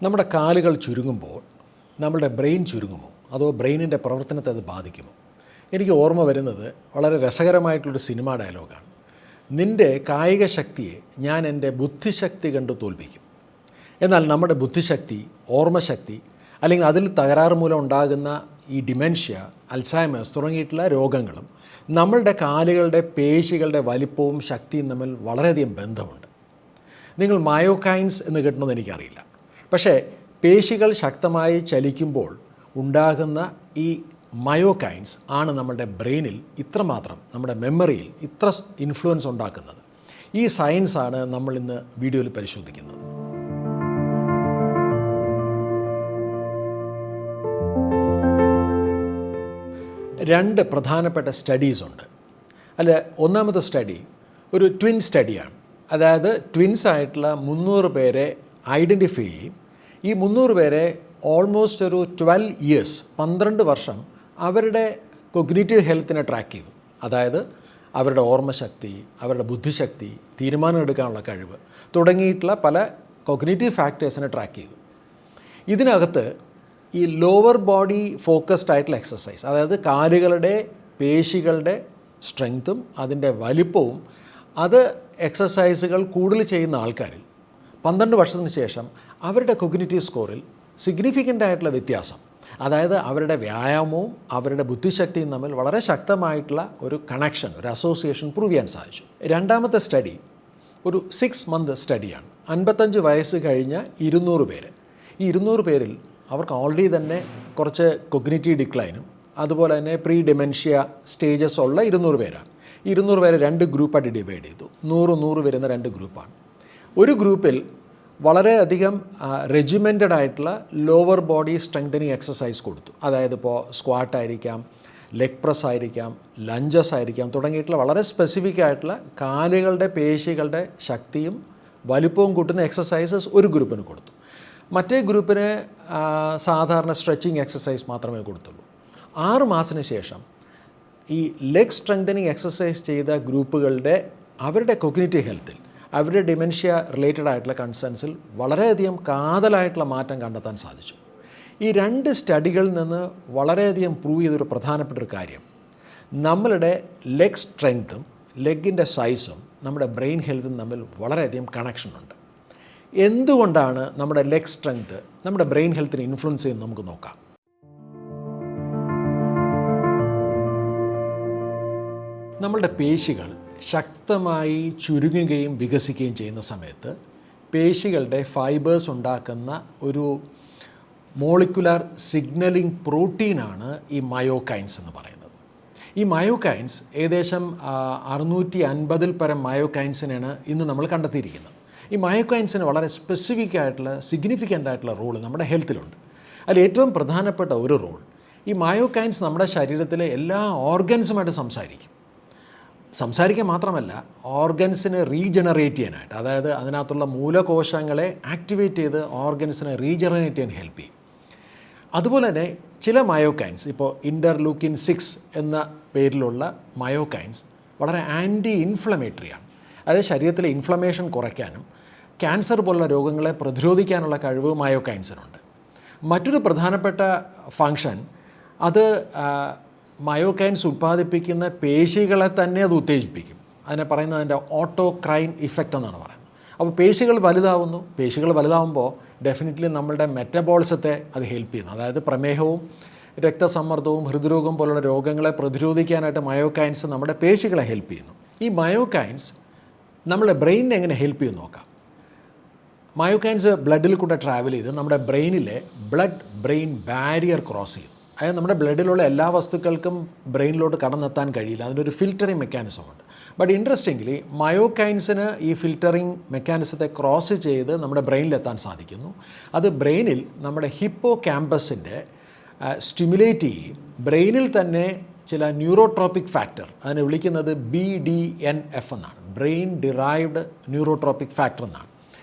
നമ്മുടെ കാലുകൾ ചുരുങ്ങുമ്പോൾ നമ്മുടെ ബ്രെയിൻ ചുരുങ്ങുമോ അതോ ബ്രെയിനിൻ്റെ പ്രവർത്തനത്തെ അത് ബാധിക്കുമോ? എനിക്ക് ഓർമ്മ വരുന്നത് വളരെ രസകരമായിട്ടുള്ളൊരു സിനിമാ ഡയലോഗാണ്. നിൻ്റെ കായിക ശക്തിയെ ഞാൻ എൻ്റെ ബുദ്ധിശക്തി കണ്ട് തോൽപ്പിക്കും. എന്നാൽ നമ്മുടെ ബുദ്ധിശക്തി, ഓർമ്മശക്തി അല്ലെങ്കിൽ അതിൽ തകരാറ് മൂലം ഉണ്ടാകുന്ന ഈ ഡിമെൻഷ്യ, അൽസൈമേഴ്സ് തുടങ്ങിയിട്ടുള്ള രോഗങ്ങളും നമ്മളുടെ കാലുകളുടെ പേശികളുടെ വലിപ്പവും ശക്തിയും തമ്മിൽ വളരെയധികം ബന്ധമുണ്ട്. നിങ്ങൾ മയോകൈൻസ് എന്ന് കേട്ടണമെന്ന് എനിക്കറിയില്ല. പക്ഷേ പേശികൾ ശക്തമായി ചലിക്കുമ്പോൾ ഉണ്ടാകുന്ന ഈ മയോകൈൻസ് ആണ് നമ്മുടെ ബ്രെയിനിൽ ഇത്രമാത്രം, നമ്മുടെ മെമ്മറിയിൽ ഇത്ര ഇൻഫ്ലുവൻസ് ഉണ്ടാക്കുന്നത്. ഈ സയൻസാണ് നമ്മൾ ഇന്ന് വീഡിയോയിൽ പരിശോധിക്കുന്നത്. രണ്ട് പ്രധാനപ്പെട്ട സ്റ്റഡീസ് ഉണ്ട്. അല്ല, ഒന്നാമത്തെ സ്റ്റഡി ഒരു ട്വിൻ സ്റ്റഡിയാണ്. അതായത് ട്വിൻസ് ആയിട്ടുള്ള 300 പേരെ ഐഡൻറ്റിഫൈ ചെയ്യും. ഈ 300 പേരെ ഓൾമോസ്റ്റ് ഒരു 12 ഇയേഴ്സ്, 12 വർഷം അവരുടെ കൊഗ്നിറ്റീവ് ഹെൽത്തിനെ ട്രാക്ക് ചെയ്തു. അതായത് അവരുടെ ഓർമ്മശക്തി, അവരുടെ ബുദ്ധിശക്തി, തീരുമാനം എടുക്കാനുള്ള കഴിവ് തുടങ്ങിയിട്ടുള്ള പല കൊഗ്നിറ്റീവ് ഫാക്ടേഴ്സിനെ ട്രാക്ക് ചെയ്തു. ഇതിനകത്ത് ഈ ലോവർ ബോഡി ഫോക്കസ്ഡ് ആയിട്ടുള്ള എക്സസൈസ്, അതായത് കാലുകളുടെ പേശികളുടെ സ്ട്രെങ്ത്തും അതിൻ്റെ വലിപ്പവും അത് എക്സസൈസുകൾ കൂടുതൽ ചെയ്യുന്ന ആൾക്കാരിൽ 12 വർഷത്തിന് ശേഷം അവരുടെ കൊഗ്നിറ്റീവ് സ്കോറിൽ സിഗ്നിഫിക്കൻ്റ് ആയിട്ടുള്ള വ്യത്യാസം, അതായത് അവരുടെ വ്യായാമവും അവരുടെ ബുദ്ധിശക്തിയും തമ്മിൽ വളരെ ശക്തമായിട്ടുള്ള ഒരു കണക്ഷൻ, ഒരു അസോസിയേഷൻ പ്രൂവ് ചെയ്യാൻ സാധിച്ചു. രണ്ടാമത്തെ സ്റ്റഡി ഒരു 6 മന്ത് സ്റ്റഡിയാണ്. 55 വയസ്സ് കഴിഞ്ഞ 200 പേര്. ഈ 200 പേരിൽ അവർക്ക് ഓൾറെഡി തന്നെ കുറച്ച് കൊഗ്നിറ്റീവ് ഡിക്ലൈനും അതുപോലെ തന്നെ പ്രീ ഡിമെൻഷ്യ സ്റ്റേജസ് ഉള്ള 200 പേരാണ്. 200 പേരെ 2 ഗ്രൂപ്പായിട്ട് ഡിവൈഡ് ചെയ്തു. 100 വരുന്ന 2 ഗ്രൂപ്പാണ്. ഒരു ഗ്രൂപ്പിൽ വളരെയധികം റെജിമെൻറ്റഡ് ആയിട്ടുള്ള ലോവർ ബോഡി സ്ട്രെങ്തനിങ് എക്സസൈസ് കൊടുത്തു. അതായത് ഇപ്പോൾ സ്ക്വാട്ട് ആയിരിക്കാം, ലെഗ് പ്രസ് ആയിരിക്കാം, ലഞ്ചസ് ആയിരിക്കാം തുടങ്ങിയിട്ടുള്ള വളരെ സ്പെസിഫിക് ആയിട്ടുള്ള കാലുകളുടെ പേശികളുടെ ശക്തിയും വലിപ്പവും കൂട്ടുന്ന എക്സസൈസസ് ഒരു ഗ്രൂപ്പിന് കൊടുത്തു. മറ്റേ ഗ്രൂപ്പിന് സാധാരണ സ്ട്രെച്ചിങ് എക്സസൈസ് മാത്രമേ കൊടുത്തുള്ളൂ. 6 മാസത്തിന് ശേഷം ഈ ലെഗ് സ്ട്രെങ്തനിങ് എക്സസൈസ് ചെയ്ത ഗ്രൂപ്പുകളുടെ അവരുടെ കൊഗ്നിറ്റീവ് ഹെൽത്തിൽ, അവരുടെ ഡിമെൻഷ്യ റിലേറ്റഡ് ആയിട്ടുള്ള കൺസേൺസിൽ വളരെയധികം കാതലായിട്ടുള്ള മാറ്റം കണ്ടെത്താൻ സാധിച്ചു. ഈ 2 സ്റ്റഡികളിൽ നിന്ന് വളരെയധികം പ്രൂവ് ചെയ്തൊരു പ്രധാനപ്പെട്ട ഒരു കാര്യം, നമ്മളുടെ ലെഗ് സ്ട്രെങ്ത്തും ലെഗിൻ്റെ സൈസും നമ്മുടെ ബ്രെയിൻ ഹെൽത്തും തമ്മിൽ വളരെയധികം കണക്ഷനുണ്ട്. എന്തുകൊണ്ടാണ് നമ്മുടെ ലെഗ് സ്ട്രെങ്ത്ത് നമ്മുടെ ബ്രെയിൻ ഹെൽത്തിനെ ഇൻഫ്ലുവൻസ് ചെയ്യുന്നത് നമുക്ക് നോക്കാം. നമ്മളുടെ പേശികൾ ശക്തമായി ചുരുങ്ങുകയും വികസിക്കുകയും ചെയ്യുന്ന സമയത്ത് പേശികളുടെ ഫൈബേഴ്സ് ഉണ്ടാക്കുന്ന ഒരു മോളിക്കുലാർ സിഗ്നലിംഗ് പ്രോട്ടീനാണ് ഈ മയോകൈൻസ് എന്ന് പറയുന്നത്. ഈ മയോകൈൻസ് ഏകദേശം 650 പരം മയോകൈൻസിനാണ് ഇന്ന് നമ്മൾ കണ്ടെത്തിയിരിക്കുന്നത്. ഈ മയോകൈൻസിന് വളരെ സ്പെസിഫിക് ആയിട്ടുള്ള സിഗ്നിഫിക്കൻ്റ് ആയിട്ടുള്ള റോൾ നമ്മുടെ ഹെൽത്തിലുണ്ട്. അതിൽ ഏറ്റവും പ്രധാനപ്പെട്ട ഒരു റോൾ, ഈ മയോകൈൻസ് നമ്മുടെ ശരീരത്തിലെ എല്ലാ ഓർഗൻസുമായിട്ട് സംസാരിക്കാൻ മാത്രമല്ല, ഓർഗൻസിനെ റീജനറേറ്റ് ചെയ്യാനായിട്ട്, അതായത് അതിനകത്തുള്ള മൂലകോശങ്ങളെ ആക്ടിവേറ്റ് ചെയ്ത് ഓർഗൻസിനെ റീജനറേറ്റ് ചെയ്യാൻ ഹെൽപ്പ് ചെയ്യും. അതുപോലെ തന്നെ ചില മയോകൈൻസ്, ഇപ്പോൾ ഇൻ്റർലൂക്കിൻ 6 എന്ന പേരിലുള്ള മയോകൈൻസ് വളരെ ആൻറ്റി ഇൻഫ്ലമേറ്ററിയാണ്. അതായത് ശരീരത്തിലെ ഇൻഫ്ലമേഷൻ കുറയ്ക്കാനും ക്യാൻസർ പോലുള്ള രോഗങ്ങളെ പ്രതിരോധിക്കാനുള്ള കഴിവ് മയോകൈൻസിനുണ്ട്. മറ്റൊരു പ്രധാനപ്പെട്ട ഫങ്ഷൻ, അത് മയോകൈൻസ് ഉൽപ്പാദിപ്പിക്കുന്ന പേശികളെ തന്നെ അത് ഉത്തേജിപ്പിക്കും. അതിനെ പറയുന്നത് അതിൻ്റെ ഓട്ടോക്രൈൻ ഇഫക്റ്റ് എന്നാണ് പറയുന്നത്. അപ്പോൾ പേശികൾ വലുതാവുമ്പോൾ ഡെഫിനറ്റ്ലി നമ്മളുടെ മെറ്റബോളിസത്തെ അത് ഹെൽപ്പ് ചെയ്യുന്നു. അതായത് പ്രമേഹവും രക്തസമ്മർദ്ദവും ഹൃദ്രോഗം പോലുള്ള രോഗങ്ങളെ പ്രതിരോധിക്കാനായിട്ട് മയോകൈൻസ് നമ്മുടെ പേശികളെ ഹെൽപ്പ് ചെയ്യുന്നു. ഈ മയോകൈൻസ് നമ്മളെ ബ്രെയിനിനെ എങ്ങനെ ഹെൽപ്പ് ചെയ്യുന്നു നോക്കാം. മയോകൈൻസ് ബ്ലഡിൽ കൂടെ ട്രാവൽ ചെയ്ത് നമ്മുടെ ബ്രെയിനിലെ ബ്ലഡ് ബ്രെയിൻ ബാരിയർ ക്രോസ് ചെയ്യും. അതായത് നമ്മുടെ ബ്ലഡിലുള്ള എല്ലാ വസ്തുക്കൾക്കും ബ്രെയിനിലോട്ട് കടന്നെത്താൻ കഴിയില്ല. അതിനൊരു ഫിൽറ്ററിങ് മെക്കാനിസം ഉണ്ട്. ബട്ട് ഇൻട്രസ്റ്റിംഗ്ലി മയോകൈൻസിന് ഈ ഫിൽറ്ററിങ് മെക്കാനിസത്തെ ക്രോസ് ചെയ്ത് നമ്മുടെ ബ്രെയിനിലെത്താൻ സാധിക്കുന്നു. അത് ബ്രെയിനിൽ നമ്മുടെ ഹിപ്പോ ക്യാമ്പസിൻ്റെ സ്റ്റിമുലേറ്റ് ചെയ്യും. ബ്രെയിനിൽ തന്നെ ചില ന്യൂറോട്രോപ്പിക് ഫാക്ടർ, അതിനെ വിളിക്കുന്നത് BDNF എന്നാണ്, ബ്രെയിൻ ഡിറൈവ്ഡ് ന്യൂറോട്രോപ്പിക് ഫാക്ടർ എന്നാണ്.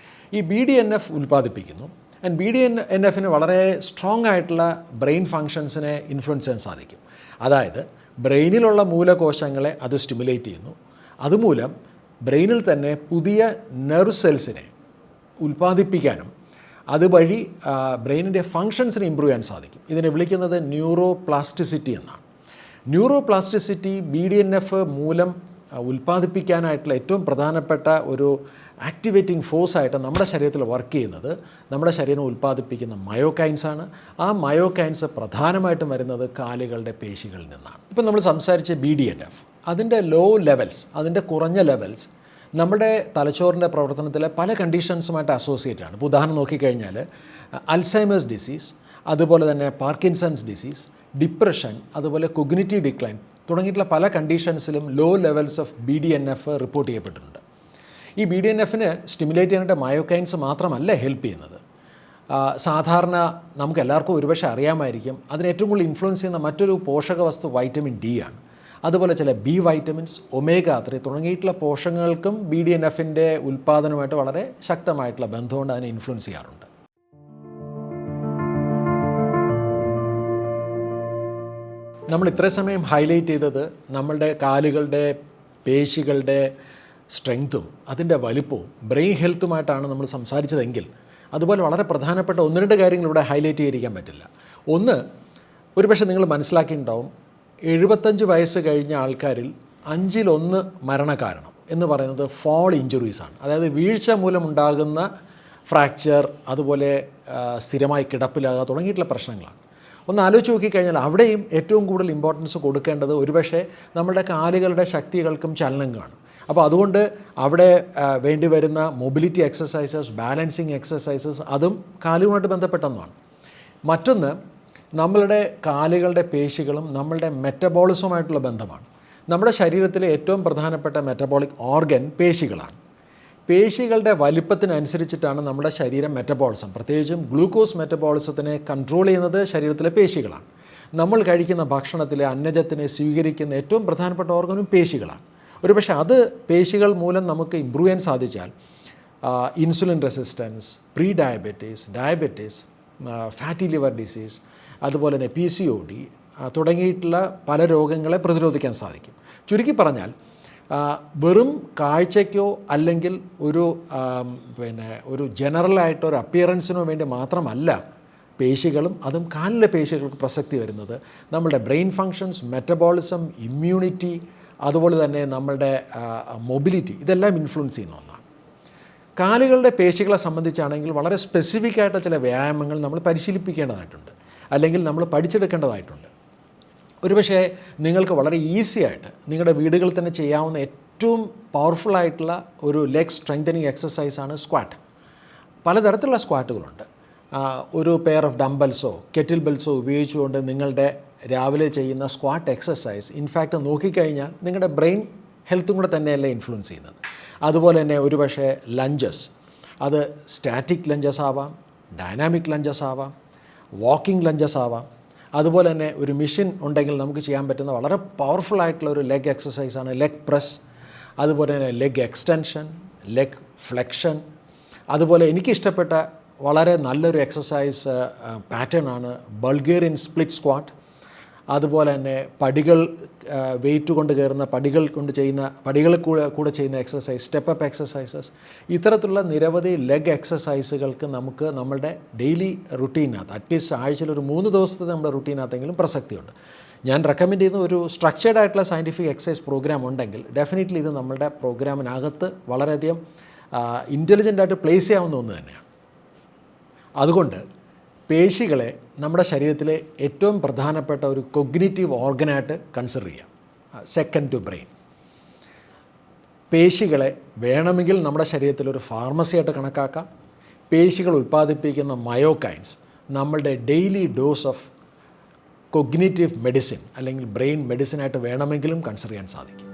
ഈ BDNF ഉൽപ്പാദിപ്പിക്കുന്നു. ആൻഡ് BDNFന് വളരെ സ്ട്രോങ് ആയിട്ടുള്ള ബ്രെയിൻ ഫങ്ഷൻസിനെ ഇൻഫ്ലുവൻസ് ചെയ്യാൻ സാധിക്കും. അതായത് ബ്രെയിനിലുള്ള മൂലകോശങ്ങളെ അത് സ്റ്റിമുലേറ്റ് ചെയ്യുന്നു. അതുമൂലം ബ്രെയിനിൽ തന്നെ പുതിയ നെർവ് സെൽസിനെ ഉൽപ്പാദിപ്പിക്കാനും അതുവഴി ബ്രെയിനിൻ്റെ ഫങ്ഷൻസിനെ ഇമ്പ്രൂവ് ചെയ്യാൻ സാധിക്കും. ഇതിനെ വിളിക്കുന്നത് ന്യൂറോ പ്ലാസ്റ്റിസിറ്റി എന്നാണ്. ന്യൂറോ പ്ലാസ്റ്റിസിറ്റി BDNF മൂലം ഉൽപ്പാദിപ്പിക്കാനായിട്ടുള്ള ഏറ്റവും പ്രധാനപ്പെട്ട ഒരു ആക്ടിവേറ്റിംഗ് ഫോഴ്സായിട്ട് നമ്മുടെ ശരീരത്തിൽ വർക്ക് ചെയ്യുന്നത് നമ്മുടെ ശരീരം ഉൽപ്പാദിപ്പിക്കുന്ന മയോകൈൻസാണ്. ആ മയോകൈൻസ് പ്രധാനമായിട്ടും വരുന്നത് കാലുകളുടെ പേശികളിൽ നിന്നാണ്. ഇപ്പം നമ്മൾ സംസാരിച്ച BDNF, അതിൻ്റെ ലോ ലെവൽസ്, അതിൻ്റെ കുറഞ്ഞ ലെവൽസ് നമ്മുടെ തലച്ചോറിൻ്റെ പ്രവർത്തനത്തിലെ പല കണ്ടീഷൻസുമായിട്ട് അസോസിയേറ്റ് ആണ്. ഇപ്പോൾ ഉദാഹരണം നോക്കിക്കഴിഞ്ഞാൽ അൽസൈമേഴ്സ് ഡിസീസ്, അതുപോലെ തന്നെ പാർക്കിൻസൺസ് ഡിസീസ്, ഡിപ്രഷൻ, അതുപോലെ കൊഗ്നിറ്റീവ് ഡിക്ലൈൻ തുടങ്ങിയിട്ടുള്ള പല കണ്ടീഷൻസിലും low levels of BDNF report ചെയ്യപ്പെട്ടിട്ടുണ്ട്. ഈ BDNFന് സ്റ്റിമുലേറ്റ് ചെയ്യാനായിട്ട് മയോകൈൻസ് മാത്രമല്ല ഹെൽപ്പ് ചെയ്യുന്നത്. സാധാരണ നമുക്ക് എല്ലാവർക്കും ഒരുപക്ഷെ അറിയാമായിരിക്കും, അതിന് ഏറ്റവും കൂടുതൽ ഇൻഫ്ലുവൻസ് ചെയ്യുന്ന മറ്റൊരു പോഷക വസ്തു വൈറ്റമിൻ D ആണ്. അതുപോലെ ചില B വൈറ്റമിൻസ്, omega-3 തുടങ്ങിയിട്ടുള്ള പോഷകങ്ങൾക്കും BDNFൻ്റെ ഉൽപ്പാദനവുമായിട്ട് വളരെ ശക്തമായിട്ടുള്ള ബന്ധമുണ്ട്, അതിനെ ഇൻഫ്ലുവൻസ് ചെയ്യാറുണ്ട്. നമ്മൾ ഇത്രയും സമയം ഹൈലൈറ്റ് ചെയ്തത് നമ്മളുടെ കാലുകളുടെ പേശികളുടെ സ്ട്രെങ്ത്തും അതിൻ്റെ വലുപ്പവും ബ്രെയിൻ ഹെൽത്തുമായിട്ടാണ് നമ്മൾ സംസാരിച്ചതെങ്കിൽ, അതുപോലെ വളരെ പ്രധാനപ്പെട്ട 1-2 കാര്യങ്ങൾ ഇവിടെ ഹൈലൈറ്റ് ചെയ്തിരിക്കാൻ പറ്റില്ല. ഒന്ന്, ഒരുപക്ഷെ നിങ്ങൾ മനസ്സിലാക്കിയിട്ടുണ്ടാവും, 75 വയസ്സ് കഴിഞ്ഞ ആൾക്കാരിൽ 5-1 മരണകാരണം എന്ന് പറയുന്നത് ഫാൾ ഇഞ്ചുറീസാണ്. അതായത് വീഴ്ച മൂലമുണ്ടാകുന്ന ഫ്രാക്ചർ, അതുപോലെ സ്ഥിരമായി കിടപ്പിലാകുക തുടങ്ങിയിട്ടുള്ള പ്രശ്നങ്ങളാണ്. ഒന്ന് ആലോചിച്ച് നോക്കിക്കഴിഞ്ഞാൽ അവിടെയും ഏറ്റവും കൂടുതൽ ഇമ്പോർട്ടൻസ് കൊടുക്കേണ്ടത് ഒരുപക്ഷെ നമ്മുടെ കാലുകളുടെ ശക്തികൾക്കും ചലനങ്ങളാണ്. അപ്പോൾ അതുകൊണ്ട് അവിടെ വേണ്ടി വരുന്ന മൊബിലിറ്റി എക്സസൈസസ്, ബാലൻസിങ് എക്സസൈസസ്, അതും കാലുകളുമായിട്ട് ബന്ധപ്പെട്ടൊന്നാണ്. മറ്റൊന്ന്, നമ്മളുടെ കാലുകളുടെ പേശികളും നമ്മളുടെ മെറ്റബോളിസവുമായിട്ടുള്ള ബന്ധമാണ്. നമ്മുടെ ശരീരത്തിലെ ഏറ്റവും പ്രധാനപ്പെട്ട മെറ്റബോളിക് ഓർഗൻ പേശികളാണ്. പേശികളുടെ വലിപ്പത്തിനനുസരിച്ചിട്ടാണ് നമ്മുടെ ശരീരം മെറ്റബോളിസം, പ്രത്യേകിച്ചും ഗ്ലൂക്കോസ് മെറ്റബോളിസത്തിനെ കൺട്രോൾ ചെയ്യുന്നത് ശരീരത്തിലെ പേശികളാണ്. നമ്മൾ കഴിക്കുന്ന ഭക്ഷണത്തിലെ അന്നജത്തിനെ സ്വീകരിക്കുന്ന ഏറ്റവും പ്രധാനപ്പെട്ട ഓർഗനും പേശികളാണ്. ഒരുപക്ഷെ അത് പേശികൾ മൂലം നമുക്ക് ഇമ്പ്രൂവ് ചെയ്യാൻ സാധിച്ചാൽ insulin resistance, pre diabetes, fatty liver disease, അതുപോലെ തന്നെ PCOD തുടങ്ങിയിട്ടുള്ള പല രോഗങ്ങളെ പ്രതിരോധിക്കാൻ സാധിക്കും. ചുരുക്കി പറഞ്ഞാൽ വെറും കാഴ്ചയ്ക്കോ അല്ലെങ്കിൽ ഒരു ജനറലായിട്ട് ഒരു അപ്പിയറൻസിനോ വേണ്ടി മാത്രമല്ല പേശികളും, അതും കാലിലെ പേശികൾക്ക് പ്രസക്തി വരുന്നത് നമ്മളുടെ ബ്രെയിൻ ഫങ്ഷൻസ്, മെറ്റബോളിസം, ഇമ്മ്യൂണിറ്റി, അതുപോലെ തന്നെ നമ്മളുടെ മൊബിലിറ്റി, ഇതെല്ലാം ഇൻഫ്ലുവൻസ് ചെയ്യുന്ന ഒന്നാണ്. കാലുകളുടെ പേശികളെ സംബന്ധിച്ചാണെങ്കിൽ വളരെ സ്പെസിഫിക് ആയിട്ട് ചില വ്യായാമങ്ങൾ നമ്മൾ പരിശീലിപ്പിക്കേണ്ടതായിട്ടുണ്ട്, അല്ലെങ്കിൽ നമ്മൾ പഠിച്ചെടുക്കേണ്ടതായിട്ടുണ്ട്. ഒരുപക്ഷെ നിങ്ങൾക്ക് വളരെ ഈസി ആയിട്ട് നിങ്ങളുടെ വീടുകളിൽ തന്നെ ചെയ്യാവുന്ന ഏറ്റവും പവർഫുള്ളായിട്ടുള്ള ഒരു ലെഗ് സ്ട്രെങ്തനിങ് എക്സസൈസാണ് സ്ക്വാറ്റ്. പലതരത്തിലുള്ള സ്ക്വാറ്റുകളുണ്ട്. ഒരു പെയർ ഓഫ് ഡംബൽസോ കെറ്റിൽ ബെൽസോ ഉപയോഗിച്ചുകൊണ്ട് നിങ്ങളുടെ രാവിലെ ചെയ്യുന്ന സ്ക്വാറ്റ് എക്സസൈസ് ഇൻഫാക്റ്റ് നോക്കിക്കഴിഞ്ഞാൽ നിങ്ങളുടെ ബ്രെയിൻ ഹെൽത്തും കൂടെ തന്നെയല്ലേ ഇൻഫ്ലുവൻസ് ചെയ്യുന്നത്. അതുപോലെ തന്നെ ഒരുപക്ഷെ ലഞ്ചസ്, അത് സ്റ്റാറ്റിക് ലഞ്ചസ് ആവാം, ഡൈനാമിക് ലഞ്ചസ് ആവാം, വാക്കിംഗ് ലഞ്ചസ് ആവാം. അതുപോലെ തന്നെ ഒരു മെഷീൻ ഉണ്ടെങ്കിൽ നമുക്ക് ചെയ്യാൻ പറ്റുന്ന വളരെ പവർഫുൾ ആയിട്ടുള്ള ഒരു ലെഗ് എക്സസൈസാണ് ലെഗ് പ്രസ്. അതുപോലെ തന്നെ ലെഗ് എക്സ്റ്റൻഷൻ, ലെഗ് ഫ്ലെക്ഷൻ. അതുപോലെ എനിക്കിഷ്ടപ്പെട്ട വളരെ നല്ലൊരു എക്സസൈസ് പാറ്റേൺ ആണ് ബൾഗേറിയൻ സ്പ്ലിറ്റ് സ്ക്വാട്ട്. അതുപോലെ തന്നെ പടികൾ വെയിറ്റ് കൊണ്ട് കയറുന്ന പടികളിൽ കൂടെ ചെയ്യുന്ന എക്സസൈസ്, സ്റ്റെപ്പ് അപ്പ് എക്സസൈസസ്. ഇത്തരത്തിലുള്ള നിരവധി ലെഗ് എക്സസൈസുകൾക്ക് നമുക്ക് നമ്മളുടെ ഡെയിലി റുട്ടീനകത്ത് അറ്റ്ലീസ്റ്റ് ആഴ്ചയിൽ ഒരു 3 ദിവസത്തെ നമ്മുടെ റുട്ടീനകത്തെങ്കിലും പ്രസക്തിയുണ്ട്. ഞാൻ റെക്കമെൻഡ് ചെയ്യുന്ന ഒരു സ്ട്രക്ചേർഡ് ആയിട്ടുള്ള സയൻറ്റിഫിക് എക്സസൈസ് പ്രോഗ്രാം ഉണ്ടെങ്കിൽ ഡെഫിനറ്റ്ലി ഇത് നമ്മുടെ പ്രോഗ്രാമിനകത്ത് വളരെയധികം ഇൻ്റലിജൻ്റായിട്ട് പ്ലേസ് ചെയ്യാവുന്ന ഒന്ന് തന്നെയാണ്. അതുകൊണ്ട് പേശികളെ നമ്മുടെ ശരീരത്തിലെ ഏറ്റവും പ്രധാനപ്പെട്ട ഒരു കൊഗ്നിറ്റീവ് ഓർഗനായിട്ട് കൺസിഡർ ചെയ്യാം, സെക്കൻഡ് ടു ബ്രെയിൻ. പേശികളെ വേണമെങ്കിൽ നമ്മുടെ ശരീരത്തിലൊരു ഫാർമസിയായിട്ട് കണക്കാക്കാം. പേശികൾ ഉൽപ്പാദിപ്പിക്കുന്ന മയോകൈൻസ് നമ്മളുടെ daily dose of cognitive medicine അല്ലെങ്കിൽ ബ്രെയിൻ മെഡിസിനായിട്ട് വേണമെങ്കിലും കൺസിഡർ ചെയ്യാൻ സാധിക്കും.